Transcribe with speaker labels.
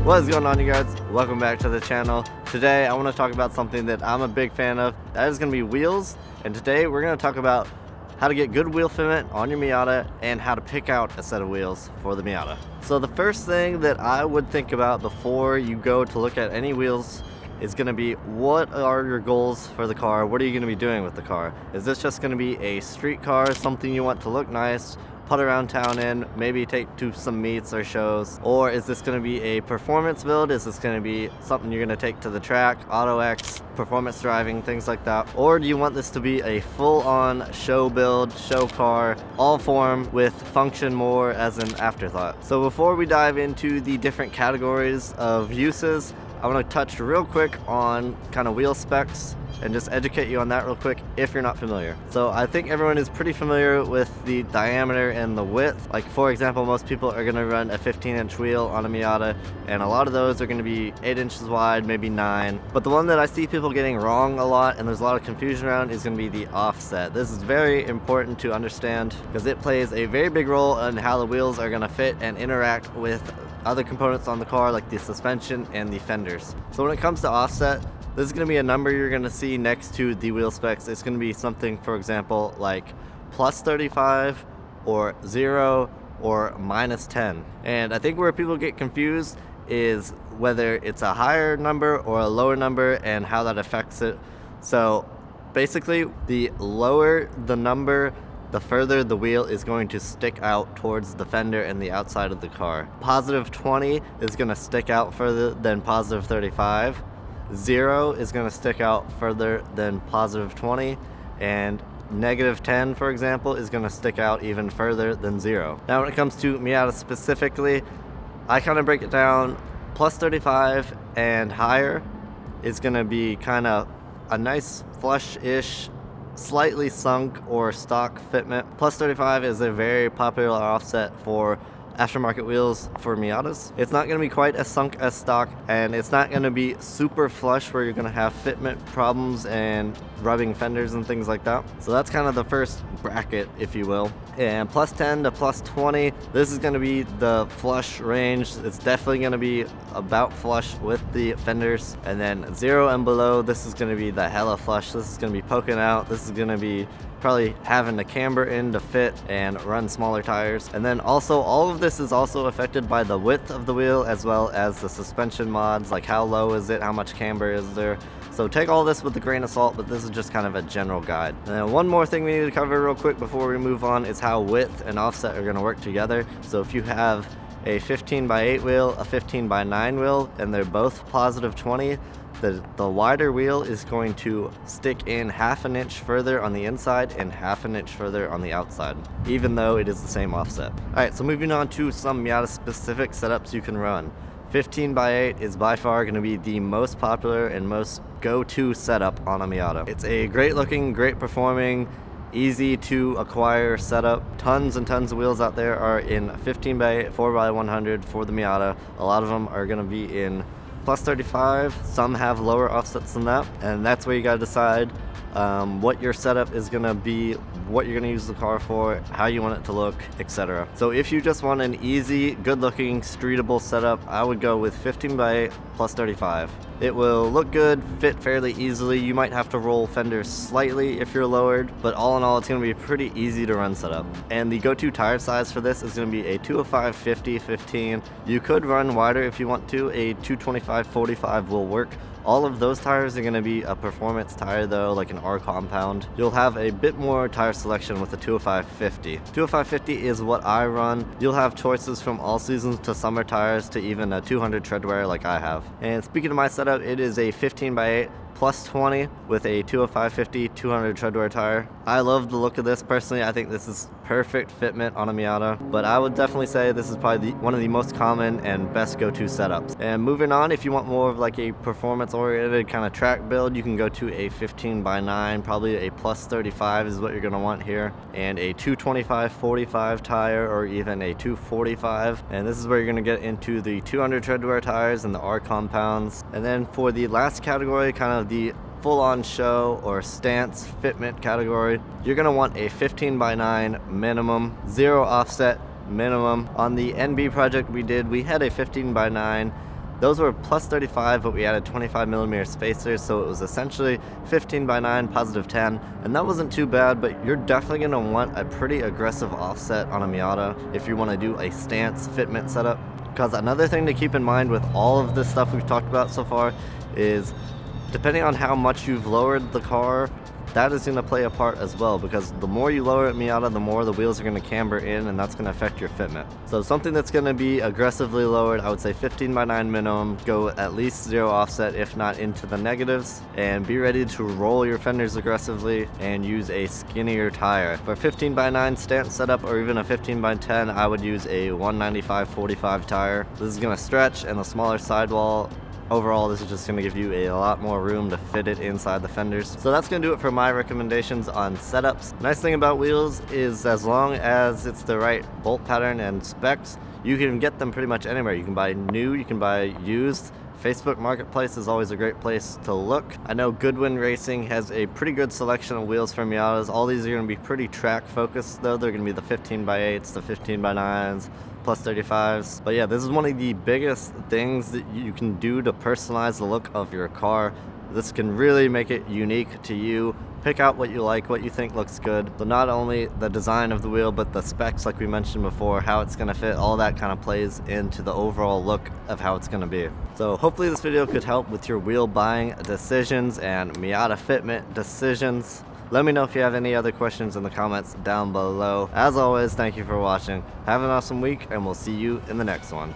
Speaker 1: What is going on, you guys? Welcome back to the channel. Today I want to talk about something that I'm a big fan of. That is going to be wheels. And today we're going to talk about how to get good wheel fitment on your Miata and how to pick out a set of wheels for the Miata. So the first thing that I would think about before you go to look at any wheels is going to be, what are your goals for the car? What are you going to be doing with the car? Is this just going to be a street car, something you want to look nice, put around town in, maybe take to some meets or shows? Or is this going to be a performance build? Is this going to be something you're going to take to the track, Auto X, performance driving, things like that? Or do you want this to be a full-on show build, show car, all form with function more as an afterthought? So before we dive into the different categories of uses, I want to touch real quick on kind of wheel specs and just educate you on that real quick if you're not familiar. So I think everyone is pretty familiar with the diameter and the width. Like, for example, most people are going to run a 15-inch wheel on a Miata, and a lot of those are going to be 8 inches wide, maybe 9. But the one that I see people getting wrong a lot, and there's a lot of confusion around, is going to be the offset. This is very important to understand because it plays a very big role in how the wheels are going to fit and interact with other components on the car, like the suspension and the fenders. So when it comes to offset, this is going to be a number you're going to see next to the wheel specs. It's going to be something, for example, like plus 35 or 0 or minus 10. And I think where people get confused is whether it's a higher number or a lower number and how that affects it. So basically, the lower the number, the further the wheel is going to stick out towards the fender and the outside of the car. Positive 20 is going to stick out further than positive 35. 0 is going to stick out further than positive 20, and negative 10, for example, is going to stick out even further than 0. Now when it comes to Miata specifically, I kind of break it down. Plus 35 and higher is going to be kind of a nice flush-ish, slightly sunk or stock fitment. Plus 35 is a very popular offset for aftermarket wheels for Miatas. It's not going to be quite as sunk as stock, and it's not going to be super flush where you're going to have fitment problems and rubbing fenders and things like that. So that's kind of the first bracket, if you will. And plus 10 to plus 20, this is going to be the flush range. It's definitely going to be about flush with the fenders. And then 0 and below, this is going to be the hella flush. This is going to be poking out. This is going to be probably having to camber in to fit and run smaller tires. And then also, all of this is also affected by the width of the wheel as well as the suspension mods, like how low is it, how much camber is there. So take all this with a grain of salt, but this is just kind of a general guide. And then one more thing we need to cover real quick before we move on is how width and offset are going to work together. So if you have a 15x8 wheel, a 15x9 wheel, and they're both positive 20, the wider wheel is going to stick in half an inch further on the inside and half an inch further on the outside, even though it is the same offset. Alright, so moving on to some Miata specific setups you can run. 15x8 is by far going to be the most popular and most go-to setup on a Miata. It's a great looking, great performing, easy to acquire setup. Tons and tons of wheels out there are in 15x8, 4x100 for the Miata. A lot of them are going to be in plus 35. Some have lower offsets than that, and that's where you got to decide what your setup is going to be, what you're going to use the car for, how you want it to look, etc. So if you just want an easy, good looking, streetable setup, I would go with 15x8 plus 35. It will look good, fit fairly easily. You might have to roll fenders slightly if you're lowered, but all in all, it's going to be a pretty easy to run setup. And the go-to tire size for this is going to be a 205 50 15. You could run wider if you want to. A 225 45 will work. All of those tires are going to be a performance tire though, like an R compound. You'll have a bit more tire selection with the 205 50. 205 50 is what I run. You'll have choices from all seasons to summer tires to even a 200 tread wear like I have. And speaking of my setup, it is a 15x8 plus 20 with a 205 50 200 treadwear tire. I love the look of this personally. I think this is perfect fitment on a Miata, but I would definitely say this is probably one of the most common and best go-to setups. And moving on, if you want more of like a performance-oriented kind of track build, you can go to a 15x9, probably a plus 35 is what you're going to want here, and a 225 45 tire or even a 245. And this is where you're going to get into the 200 treadwear tires and the R compounds. And then for the last category, kind of the full-on show or stance fitment category, you're going to want a 15x9 minimum, 0 offset minimum. On the NB project we did, we had a 15x9 Those were plus 35, but we added 25mm spacers, so it was essentially 15:9 positive 10, and that wasn't too bad, but you're definitely going to want a pretty aggressive offset on a Miata if you want to do a stance fitment setup. Because another thing to keep in mind with all of this stuff we've talked about so far is depending on how much you've lowered the car, that is going to play a part as well, because the more you lower it Miata, the more the wheels are going to camber in, and that's going to affect your fitment. So something that's going to be aggressively lowered, I would say 15:9 minimum, go at least 0 offset if not into the negatives, and be ready to roll your fenders aggressively and use a skinnier tire. For 15:9 stance setup or even a 15:10, I would use a 195/45 tire. This is going to stretch, and the smaller sidewall, overall, this is just going to give you a lot more room to fit it inside the fenders. So that's going to do it for my recommendations on setups. Nice thing about wheels is as long as it's the right bolt pattern and specs, you can get them pretty much anywhere. You can buy new, you can buy used. Facebook Marketplace is always a great place to look. I know Goodwin Racing has a pretty good selection of wheels for Miatas. All these are going to be pretty track focused though. They're going to be the 15:8s, the 15:9s, plus 35s. But yeah, this is one of the biggest things that you can do to personalize the look of your car. This can really make it unique to you. Pick out what you like, what you think looks good. So not only the design of the wheel, but the specs like we mentioned before, how it's gonna fit, all that kind of plays into the overall look of how it's gonna be. So hopefully this video could help with your wheel buying decisions and Miata fitment decisions. Let me know if you have any other questions in the comments down below. As always, thank you for watching. Have an awesome week, and we'll see you in the next one.